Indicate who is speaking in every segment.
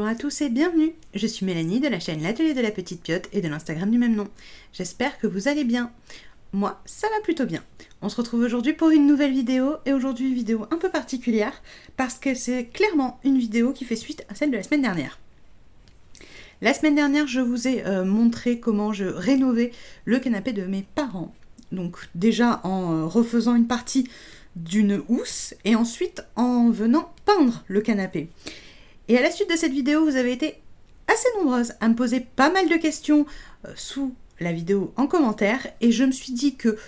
Speaker 1: Bonjour à tous et bienvenue. Je suis Mélanie de la chaîne L'Atelier de la Petite Piote et de l'Instagram du même nom. J'espère que vous allez bien. Moi, ça va plutôt bien. On se retrouve aujourd'hui pour une nouvelle vidéo et aujourd'hui une vidéo un peu particulière parce que c'est clairement une vidéo qui fait suite à celle de la semaine dernière. La semaine dernière, je vous ai montré comment je rénovais le canapé de mes parents. Donc déjà en refaisant une partie d'une housse et ensuite en venant peindre le canapé. Et à la suite de cette vidéo, vous avez été assez nombreuses à me poser pas mal de questions sous la vidéo en commentaire et je me suis dit que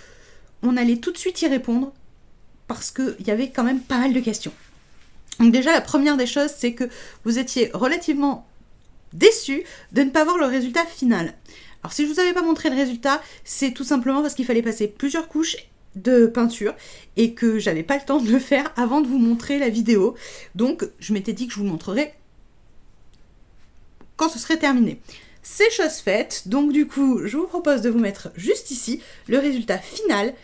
Speaker 1: on allait tout de suite y répondre parce qu'il y avait quand même pas mal de questions. Donc déjà, la première des choses, c'est que vous étiez relativement déçus de ne pas voir le résultat final. Alors si je vous avais pas montré le résultat, c'est tout simplement parce qu'il fallait passer plusieurs couches de peinture et que j'avais pas le temps de le faire avant de vous montrer la vidéo. Donc je m'étais dit que je vous montrerai quand ce serait terminé. C'est chose faite, donc du coup je vous propose de vous mettre juste ici le résultat final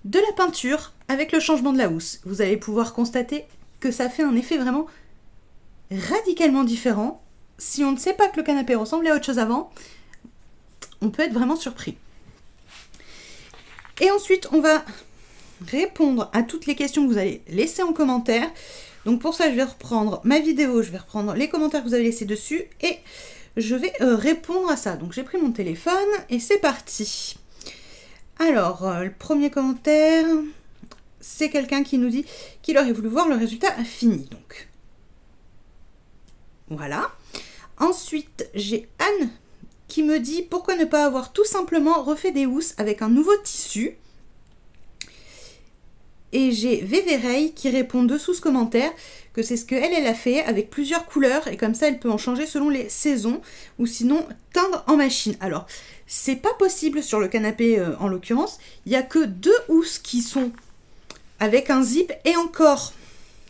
Speaker 1: de la peinture avec le changement de la housse. Vous allez pouvoir constater que ça fait un effet vraiment radicalement différent. Si on ne sait pas que le canapé ressemblait à autre chose avant, on peut être vraiment surpris. Et ensuite, on va répondre à toutes les questions que vous allez laisser en commentaire. Donc pour ça, je vais reprendre ma vidéo, je vais reprendre les commentaires que vous avez laissés dessus et je vais répondre à ça. Donc j'ai pris mon téléphone et c'est parti. Alors, le premier commentaire, c'est quelqu'un qui nous dit qu'il aurait voulu voir le résultat fini. Donc, voilà. Ensuite, j'ai Anne qui me dit pourquoi ne pas avoir tout simplement refait des housses avec un nouveau tissu. Et j'ai Vévéreille qui répond dessous ce commentaire que c'est ce qu'elle a fait avec plusieurs couleurs et comme ça elle peut en changer selon les saisons ou sinon teindre en machine. Alors c'est pas possible sur le canapé en l'occurrence, il n'y a que 2 housses qui sont avec un zip et encore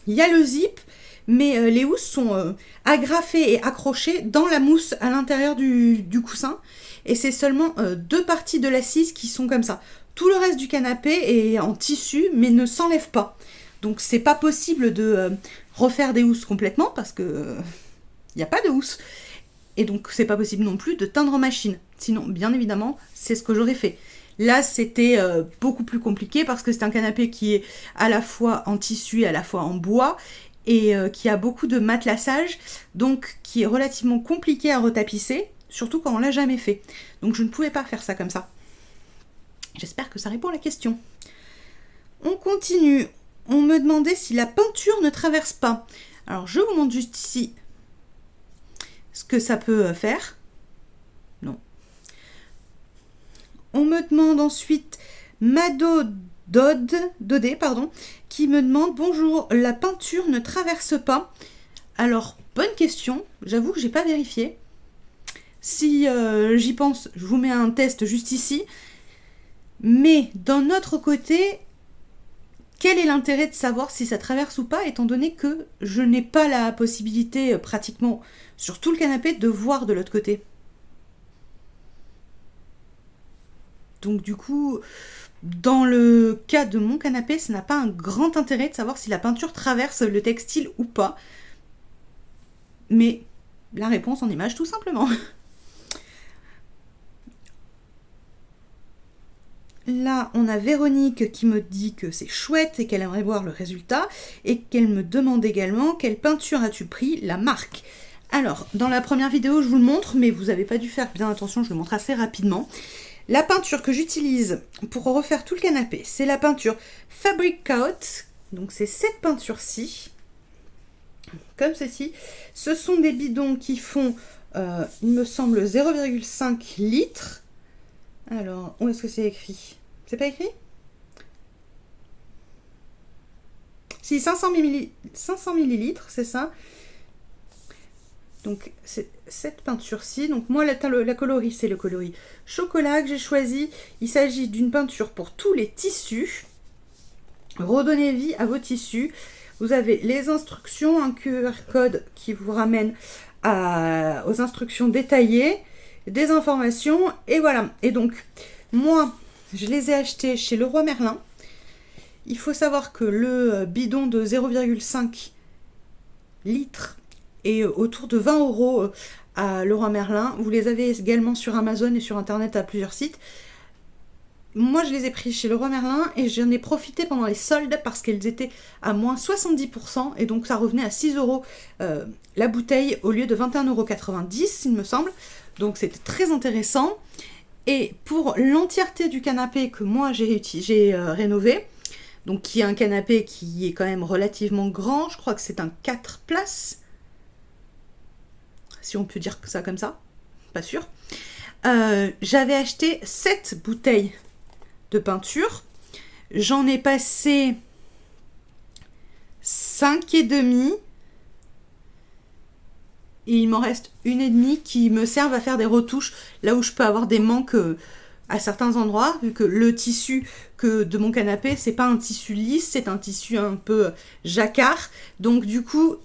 Speaker 1: il y a le zip mais les housses sont agrafées et accrochées dans la mousse à l'intérieur du coussin et c'est seulement 2 parties de l'assise qui sont comme ça. Tout le reste du canapé est en tissu mais ne s'enlève pas. Donc c'est pas possible de refaire des housses complètement parce que il n'y a pas de housse. Et donc c'est pas possible non plus de teindre en machine. Sinon bien évidemment c'est ce que j'aurais fait. Là c'était beaucoup plus compliqué parce que c'est un canapé qui est à la fois en tissu et à la fois en bois et qui a beaucoup de matelassage, donc qui est relativement compliqué à retapisser, surtout quand on l'a jamais fait. Donc je ne pouvais pas faire ça comme ça. J'espère que ça répond à la question. On continue. On me demandait si la peinture ne traverse pas. Alors je vous montre juste ici ce que ça peut faire. Non. On me demande ensuite Dodé, qui me demande bonjour, la peinture ne traverse pas. Alors bonne question. J'avoue que j'ai pas vérifié. Si j'y pense, je vous mets un test juste ici. Mais d'un autre côté, quel est l'intérêt de savoir si ça traverse ou pas, étant donné que je n'ai pas la possibilité, pratiquement sur tout le canapé, de voir de l'autre côté. Donc du coup, dans le cas de mon canapé, ça n'a pas un grand intérêt de savoir si la peinture traverse le textile ou pas. Mais la réponse en image, tout simplement. Là, on a Véronique qui me dit que c'est chouette et qu'elle aimerait voir le résultat et qu'elle me demande également quelle peinture as-tu pris, la marque. Alors, dans la première vidéo, je vous le montre, mais vous n'avez pas dû faire bien attention, je le montre assez rapidement. La peinture que j'utilise pour refaire tout le canapé, c'est la peinture Fabric Coat. Donc, c'est cette peinture-ci, comme ceci. Ce sont des bidons qui font, il me semble, 0,5 litres. Alors, où est-ce que c'est écrit? C'est pas écrit? Si, 500 millilitres, c'est ça. Donc, c'est cette peinture-ci. Donc, moi, la coloris, c'est le coloris chocolat que j'ai choisi. Il s'agit d'une peinture pour tous les tissus. Redonnez vie à vos tissus. Vous avez les instructions, un QR code qui vous ramène aux instructions détaillées, des informations, et voilà. Et donc, moi, je les ai achetés chez Leroy Merlin. Il faut savoir que le bidon de 0,5 litres et autour de 20 € à Leroy Merlin. Vous les avez également sur Amazon et sur internet à plusieurs sites. Moi, je les ai pris chez Leroy Merlin et j'en ai profité pendant les soldes parce qu'elles étaient à moins 70% et donc ça revenait à 6 € la bouteille au lieu de 21,90 €, il me semble. Donc c'était très intéressant. Et pour l'entièreté du canapé que moi j'ai rénové, donc qui est un canapé qui est quand même relativement grand, je crois que c'est un 4 places, si on peut dire ça comme ça, pas sûr. J'avais acheté 7 bouteilles de peinture. J'en ai passé 5 et demi. Et il m'en reste 1,5 qui me servent à faire des retouches là où je peux avoir des manques à certains endroits, vu que le tissu de mon canapé, c'est pas un tissu lisse, c'est un tissu un peu jacquard. Donc du coup,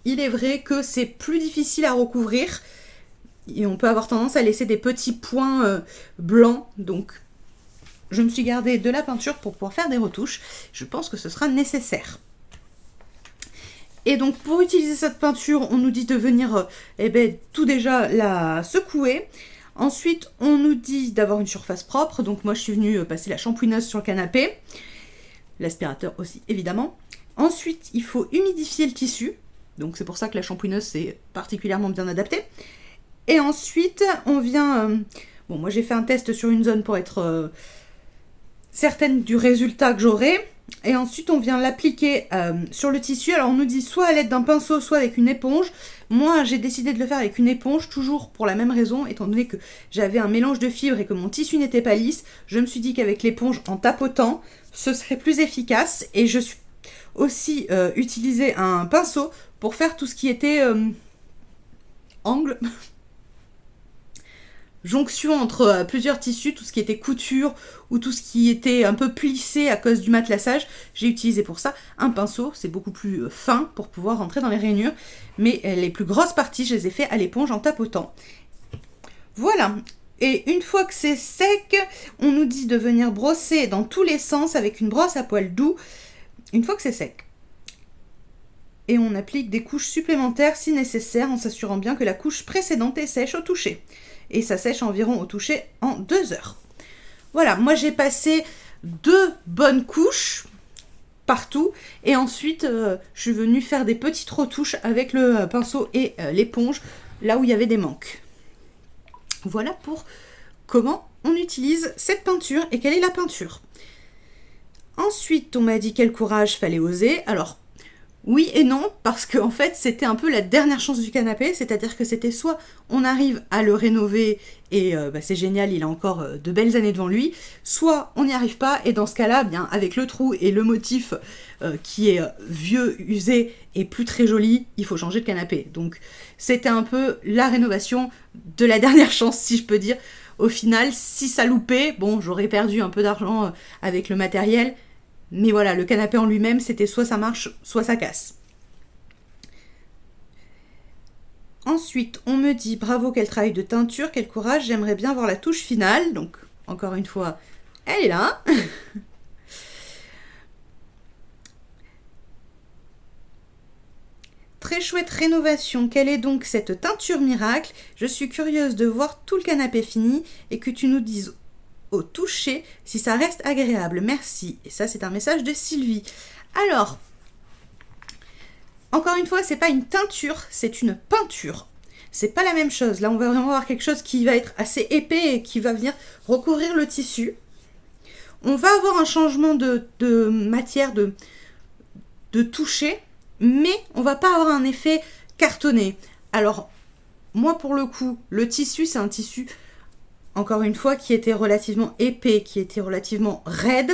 Speaker 1: il est vrai que c'est plus difficile à recouvrir et on peut avoir tendance à laisser des petits points blancs. Donc je me suis gardé de la peinture pour pouvoir faire des retouches. Je pense que ce sera nécessaire. Et donc pour utiliser cette peinture, on nous dit de venir tout déjà la secouer. Ensuite, on nous dit d'avoir une surface propre. Donc moi, je suis venue passer la shampouineuse sur le canapé. L'aspirateur aussi, évidemment. Ensuite, il faut humidifier le tissu. Donc c'est pour ça que la shampouineuse, c'est particulièrement bien adapté. Et ensuite, on vient... moi, j'ai fait un test sur une zone pour être certaine du résultat que j'aurai. Et ensuite, on vient l'appliquer sur le tissu. Alors, on nous dit soit à l'aide d'un pinceau, soit avec une éponge. Moi, j'ai décidé de le faire avec une éponge, toujours pour la même raison, étant donné que j'avais un mélange de fibres et que mon tissu n'était pas lisse. Je me suis dit qu'avec l'éponge, en tapotant, ce serait plus efficace. Et je suis aussi utilisé un pinceau pour faire tout ce qui était angle. Jonction entre plusieurs tissus, tout ce qui était couture ou tout ce qui était un peu plissé à cause du matelassage. J'ai utilisé pour ça un pinceau, c'est beaucoup plus fin pour pouvoir rentrer dans les rainures, mais les plus grosses parties, je les ai fait à l'éponge en tapotant. Voilà, et une fois que c'est sec, on nous dit de venir brosser dans tous les sens avec une brosse à poil doux, une fois que c'est sec. Et on applique des couches supplémentaires si nécessaire en s'assurant bien que la couche précédente est sèche au toucher. Et ça sèche environ au toucher en 2 heures. Voilà, moi j'ai passé 2 bonnes couches partout et ensuite je suis venue faire des petites retouches avec le pinceau et l'éponge là où il y avait des manques. Voilà pour comment on utilise cette peinture et quelle est la peinture. Ensuite, on m'a dit quel courage fallait oser. Alors, oui et non, parce qu'en fait, c'était un peu la dernière chance du canapé, c'est-à-dire que c'était soit on arrive à le rénover et c'est génial, il a encore de belles années devant lui, soit on n'y arrive pas et dans ce cas-là, bien avec le trou et le motif qui est vieux, usé et plus très joli, il faut changer de canapé. Donc c'était un peu la rénovation de la dernière chance, si je peux dire. Au final, si ça loupait, bon, j'aurais perdu un peu d'argent avec le matériel, mais voilà, le canapé en lui-même, c'était soit ça marche, soit ça casse. Ensuite, on me dit bravo, quel travail de teinture, quel courage, j'aimerais bien voir la touche finale. Donc, encore une fois, elle est là. Très chouette rénovation. Quelle est donc cette teinture miracle? Je suis curieuse de voir tout le canapé fini et que tu nous dises au toucher si ça reste agréable. Merci. Et ça, c'est un message de Sylvie. Alors, encore une fois, c'est pas une teinture, c'est une peinture. C'est pas la même chose. Là, on va vraiment avoir quelque chose qui va être assez épais et qui va venir recouvrir le tissu. On va avoir un changement de matière, de toucher, mais on va pas avoir un effet cartonné. Alors, moi, pour le coup, le tissu, c'est un tissu, encore une fois, qui était relativement épais, qui était relativement raide,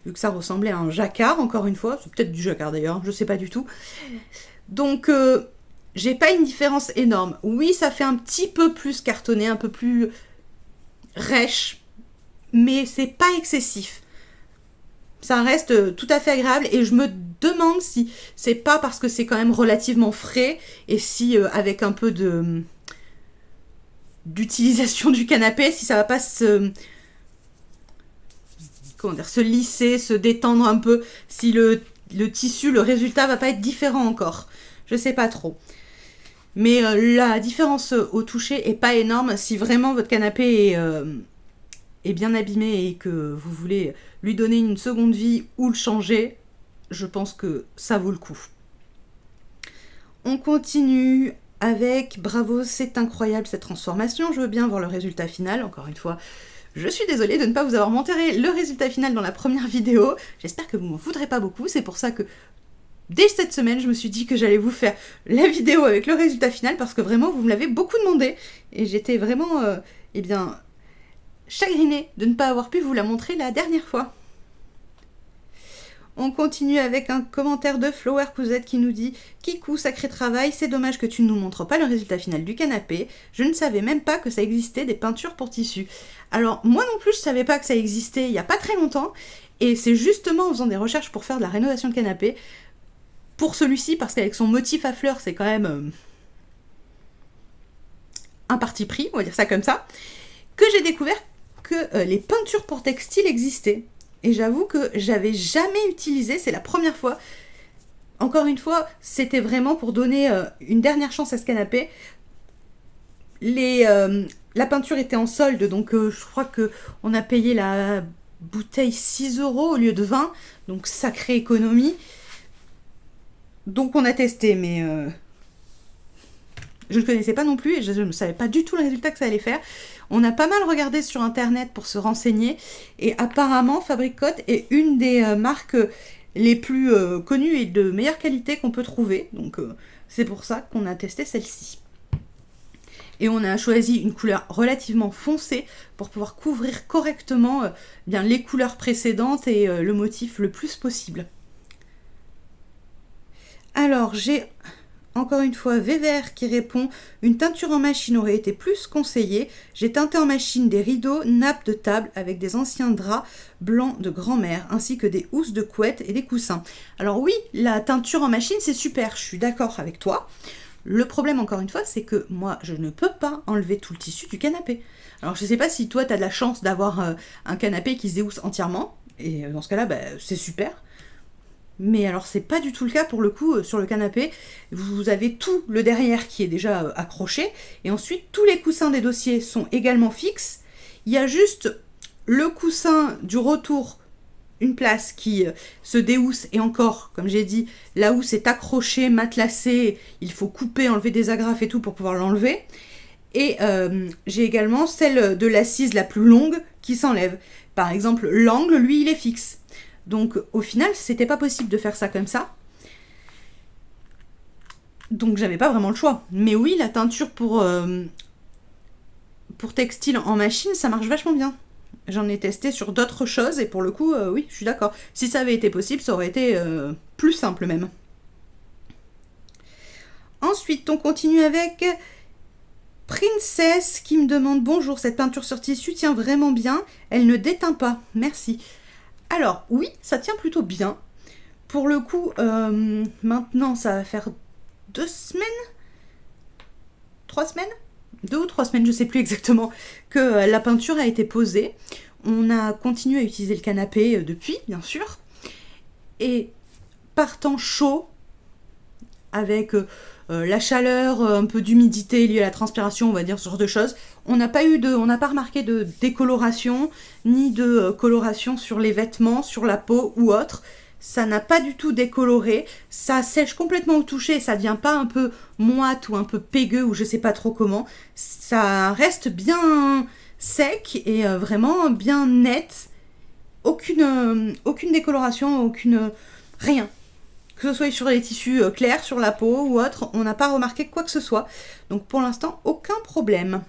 Speaker 1: vu que ça ressemblait à un jacquard, encore une fois. C'est peut-être du jacquard d'ailleurs, je sais pas du tout. Donc, j'ai pas une différence énorme. Oui, ça fait un petit peu plus cartonné, un peu plus rêche, mais c'est pas excessif. Ça reste tout à fait agréable et je me demande si c'est pas parce que c'est quand même relativement frais et si avec un peu d'utilisation du canapé, si ça va pas se lisser, se détendre un peu, si le tissu, le résultat va pas être différent encore. Je sais pas trop. Mais la différence au toucher est pas énorme. Si vraiment votre canapé est bien abîmé et que vous voulez lui donner une seconde vie ou le changer, je pense que ça vaut le coup. On continue avec bravo, c'est incroyable cette transformation. Je veux bien voir le résultat final. Encore une fois, je suis désolée de ne pas vous avoir montré le résultat final dans la première vidéo. J'espère que vous ne m'en voudrez pas beaucoup. C'est pour ça que dès cette semaine, je me suis dit que j'allais vous faire la vidéo avec le résultat final parce que vraiment, vous me l'avez beaucoup demandé. Et j'étais vraiment, chagrinée de ne pas avoir pu vous la montrer la dernière fois. On continue avec un commentaire de Flower Cousette qui nous dit « Kikou, sacré travail, c'est dommage que tu ne nous montres pas le résultat final du canapé. Je ne savais même pas que ça existait des peintures pour tissu. » Alors, moi non plus, je ne savais pas que ça existait il n'y a pas très longtemps. Et c'est justement en faisant des recherches pour faire de la rénovation de canapé, pour celui-ci, parce qu'avec son motif à fleurs, c'est quand même un parti pris, on va dire ça comme ça, que j'ai découvert que les peintures pour textile existaient. Et j'avoue que j'avais jamais utilisé, c'est la première fois. Encore une fois, c'était vraiment pour donner une dernière chance à ce canapé. La peinture était en solde, donc je crois qu'on a payé la bouteille 6 € au lieu de 20, donc sacrée économie. Donc on a testé, mais je ne connaissais pas non plus et je ne savais pas du tout le résultat que ça allait faire. On a pas mal regardé sur internet pour se renseigner et apparemment Fabricote est une des marques les plus connues et de meilleure qualité qu'on peut trouver. Donc c'est pour ça qu'on a testé celle-ci. Et on a choisi une couleur relativement foncée pour pouvoir couvrir correctement bien les couleurs précédentes et le motif le plus possible. Alors, j'ai encore une fois Vévert qui répond « Une teinture en machine aurait été plus conseillée. J'ai teinté en machine des rideaux, nappes de table avec des anciens draps blancs de grand-mère, ainsi que des housses de couette et des coussins. » Alors oui, la teinture en machine, c'est super, je suis d'accord avec toi. Le problème, encore une fois, c'est que moi, je ne peux pas enlever tout le tissu du canapé. Alors, je ne sais pas si toi, tu as de la chance d'avoir un canapé qui se déhousse entièrement, et dans ce cas-là, c'est super. Mais alors, c'est pas du tout le cas pour le coup sur le canapé. Vous avez tout le derrière qui est déjà accroché. Et ensuite, tous les coussins des dossiers sont également fixes. Il y a juste le coussin du retour, une place qui se déhousse. Et encore, comme j'ai dit, la housse est accrochée, matelassée. Il faut couper, enlever des agrafes et tout pour pouvoir l'enlever. Et j'ai également celle de l'assise la plus longue qui s'enlève. Par exemple, l'angle, lui, il est fixe. Donc au final, c'était pas possible de faire ça comme ça. Donc j'avais pas vraiment le choix. Mais oui, la teinture pour textile en machine, ça marche vachement bien. J'en ai testé sur d'autres choses et pour le coup, oui, je suis d'accord. Si ça avait été possible, ça aurait été plus simple même. Ensuite, on continue avec Princess qui me demande « Bonjour, cette peinture sur tissu tient vraiment bien. Elle ne déteint pas. Merci. » Alors, oui, ça tient plutôt bien. Pour le coup, maintenant, ça va faire 2 semaines 3 semaines 2 ou 3 semaines, je ne sais plus exactement, que la peinture a été posée. On a continué à utiliser le canapé depuis, bien sûr. Et par temps chaud, avec la chaleur, un peu d'humidité liée à la transpiration, on va dire, ce genre de choses, on n'a pas remarqué de décoloration, ni de coloration sur les vêtements, sur la peau ou autre. Ça n'a pas du tout décoloré, ça sèche complètement au toucher, ça devient pas un peu moite ou un peu pégueux ou je sais pas trop comment. Ça reste bien sec et vraiment bien net. Aucune décoloration, rien. Que ce soit sur les tissus clairs, sur la peau ou autre, on n'a pas remarqué quoi que ce soit. Donc pour l'instant, aucun problème.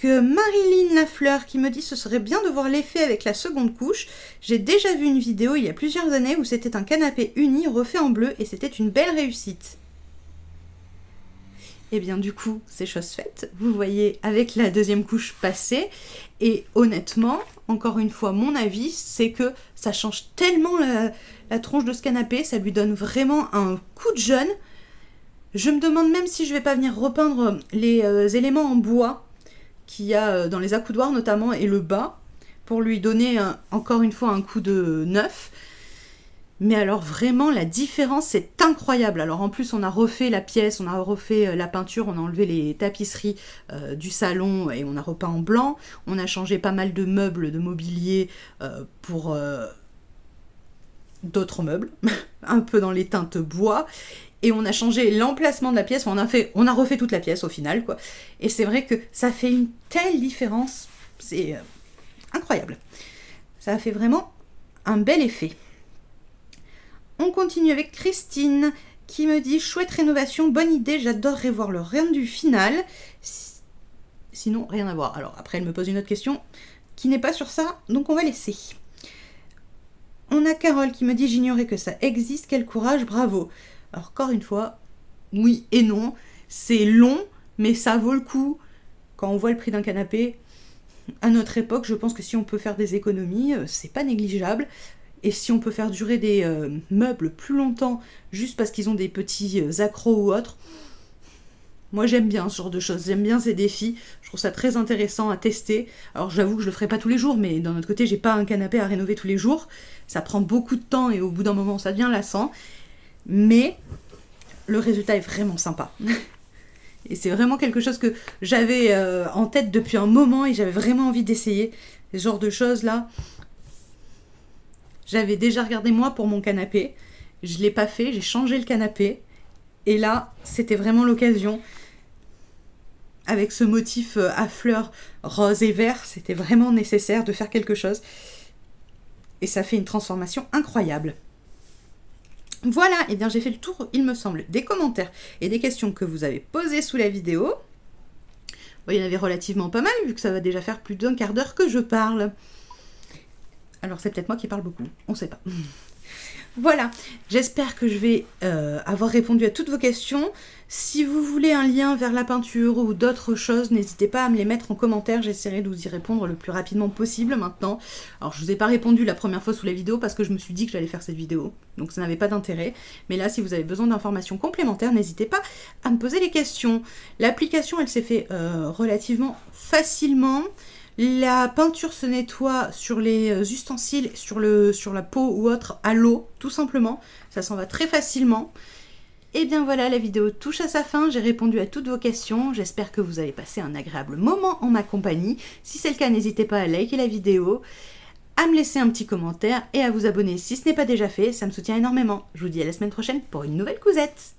Speaker 1: Marilyn Lafleur qui me dit ce serait bien de voir l'effet avec la seconde couche. J'ai déjà vu une vidéo il y a plusieurs années où c'était un canapé uni refait en bleu et c'était une belle réussite. Et bien du coup, c'est chose faite. Vous voyez avec la deuxième couche passée. Et honnêtement, encore une fois, mon avis, c'est que ça change tellement la tronche de ce canapé. Ça lui donne vraiment un coup de jeune. Je me demande même si je vais pas venir repeindre les éléments en bois qu'il y a dans les accoudoirs notamment et le bas pour lui donner encore une fois un coup de neuf. Mais alors vraiment, la différence, c'est incroyable. Alors en plus, on a refait la pièce, on a refait la peinture, on a enlevé les tapisseries du salon et on a repeint en blanc. On a changé pas mal de meubles, de mobilier pour d'autres meubles, un peu dans les teintes bois. Et on a changé l'emplacement de la pièce, on a refait toute la pièce au final, quoi. Et c'est vrai que ça fait une telle différence, c'est incroyable. Ça a fait vraiment un bel effet. On continue avec Christine qui me dit « Chouette rénovation, bonne idée, j'adorerais voir le rendu final. Sinon, rien à voir. » Alors après, elle me pose une autre question qui n'est pas sur ça, donc on va laisser. On a Carole qui me dit « J'ignorais que ça existe, quel courage, bravo. » Alors encore une fois, oui et non, c'est long, mais ça vaut le coup. Quand on voit le prix d'un canapé, à notre époque, je pense que si on peut faire des économies, c'est pas négligeable. Et si on peut faire durer des meubles plus longtemps, juste parce qu'ils ont des petits accros ou autres, moi j'aime bien ce genre de choses, j'aime bien ces défis, je trouve ça très intéressant à tester. Alors j'avoue que je le ferai pas tous les jours, mais d'un autre côté, j'ai pas un canapé à rénover tous les jours. Ça prend beaucoup de temps et au bout d'un moment, ça devient lassant. Mais le résultat est vraiment sympa. Et c'est vraiment quelque chose que j'avais en tête depuis un moment et j'avais vraiment envie d'essayer. Ce genre de choses là. J'avais déjà regardé moi pour mon canapé. Je ne l'ai pas fait, j'ai changé le canapé. Et là, c'était vraiment l'occasion. Avec ce motif à fleurs rose et vert, c'était vraiment nécessaire de faire quelque chose. Et ça fait une transformation incroyable. Voilà, et bien j'ai fait le tour, il me semble, des commentaires et des questions que vous avez posées sous la vidéo. Bon, il y en avait relativement pas mal, vu que ça va déjà faire plus d'un quart d'heure que je parle. Alors c'est peut-être moi qui parle beaucoup, on sait pas. Voilà, j'espère que je vais avoir répondu à toutes vos questions. Si vous voulez un lien vers la peinture ou d'autres choses, n'hésitez pas à me les mettre en commentaire, j'essaierai de vous y répondre le plus rapidement possible maintenant. Alors je vous ai pas répondu la première fois sous la vidéo parce que je me suis dit que j'allais faire cette vidéo, donc ça n'avait pas d'intérêt. Mais là, si vous avez besoin d'informations complémentaires, n'hésitez pas à me poser les questions. L'application, elle s'est fait relativement facilement. La peinture se nettoie sur les ustensiles, sur la peau ou autre, à l'eau, tout simplement. Ça s'en va très facilement. Et bien voilà, la vidéo touche à sa fin. J'ai répondu à toutes vos questions. J'espère que vous avez passé un agréable moment en ma compagnie. Si c'est le cas, n'hésitez pas à liker la vidéo, à me laisser un petit commentaire et à vous abonner si ce n'est pas déjà fait. Ça me soutient énormément. Je vous dis à la semaine prochaine pour une nouvelle cousette.